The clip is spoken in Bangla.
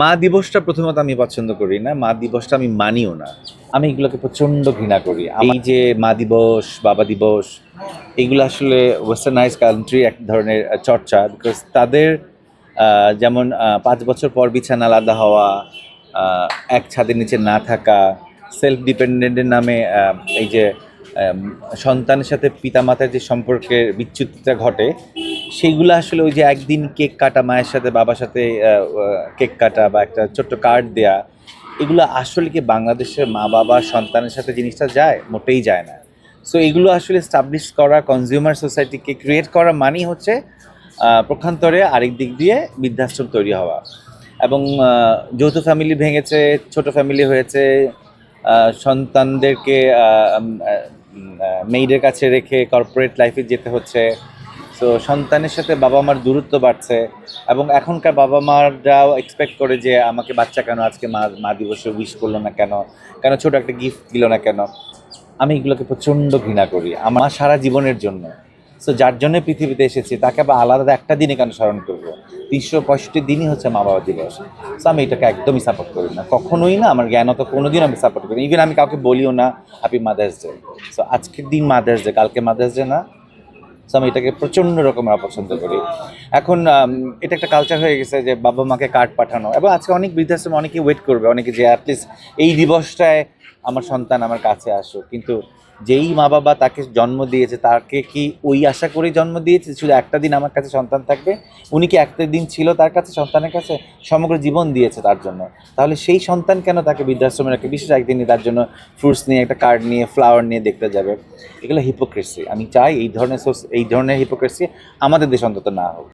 মা দিবসটা প্রথমত আমি পছন্দ করি না। মা দিবসটা আমি মানিও না। আমি এগুলোকে প্রচণ্ড ঘৃণা করি। এই যে মা দিবস, বাবা দিবস এগুলো আসলে ওয়েস্টার্নাইজ কান্ট্রি এক ধরনের চর্চা। বিকজ তাদের যেমন ৫ বছর পর বিছানা আলাদা হওয়া, এক ছাদের নিচে না থাকা, সেলফ ডিপেন্ডেন্টের নামে এই যে সন্তানের সাথে পিতামাতার যে সম্পর্কের বিচ্যুতিটা ঘটে, সেইগুলো আসলে ওই যে একদিন কেক কাটা, মায়ের সাথে বাবার সাথে কেক কাটা বা একটা ছোট্ট কার্ড দেয়া, এগুলো আসলে কি বাংলাদেশের মা বাবা সন্তানের সাথে জিনিসটা যায়? মোটেই যায় না। সো এগুলো আসলে এস্টাবলিশ করা, কনজিউমার সোসাইটিকে ক্রিয়েট করা মানেই হচ্ছে পক্ষান্তরে আরেক দিক দিয়ে বৃদ্ধাশ্রম তৈরি হওয়া। এবং যৌথ ফ্যামিলি ভেঙেছে, ছোট ফ্যামিলি হয়েছে, সন্তানদেরকে মেয়েদের কাছে রেখে কর্পোরেট লাইফে যেতে হচ্ছে। সো সন্তানের সাথে বাবা মার দূরত্ব বাড়ছে। এবং এখনকার বাবা মারাও এক্সপেক্ট করে যে আমাকে বাচ্চা কেন আজকে মা মা দিবসে উইশ করলো না, কেন কেন ছোট একটা গিফট দিল না কেন। আমি এগুলোকে প্রচণ্ড ঘৃণা করি আমার সারা জীবনের জন্য। সো যার জন্য পৃথিবীতে এসেছি তাকে আবার আলাদা একটা দিনে কেন স্মরণ করবো? ৩৬৫ দিনই হচ্ছে মা বাবা দিবস। সো আমি এটাকে একদমই সাপোর্ট করি না, কখনোই না। আমার জ্ঞানত কোনোদিন আমি সাপোর্ট করি, ইভেন আমি কাউকে বলিও না হ্যাপি মাদার্স ডে। সো আজকের দিন মাদার্স ডে, কালকে মাদার্স ডে না। সো আমি এটাকে প্রচণ্ড রকমের অপছন্দ করি। এখন এটা একটা কালচার হয়ে গেছে যে বাবা মাকে কার্ড পাঠানো, এবং আজকে অনেক বৃদ্ধাশ্রমে অনেকে ওয়েট করবে, অনেকে যে অ্যাটলিস্ট এই দিবসটায় আমার সন্তান আমার কাছে আসুক। কিন্তু যেই মা বাবা তাকে জন্ম দিয়েছে, তাকে কি ওই আশা করেই জন্ম দিয়েছে শুধু একটা দিন আমার কাছে সন্তান থাকবে? উনি কি একটা দিন ছিল তার কাছে, সন্তানের কাছে? সমগ্র জীবন দিয়েছে তার জন্য। তাহলে সেই সন্তান কেন তাকে বৃদ্ধাশ্রমে রাখে? বিশেষ একদিনই তার জন্য ফ্রুটস নিয়ে, একটা কার্ড নিয়ে, ফ্লাওয়ার নিয়ে দেখতে যাবে? এগুলো হিপোক্রেসি। আমি চাই এই ধরনের হিপোক্রেসি আমাদের দেশে অন্তত না হোক।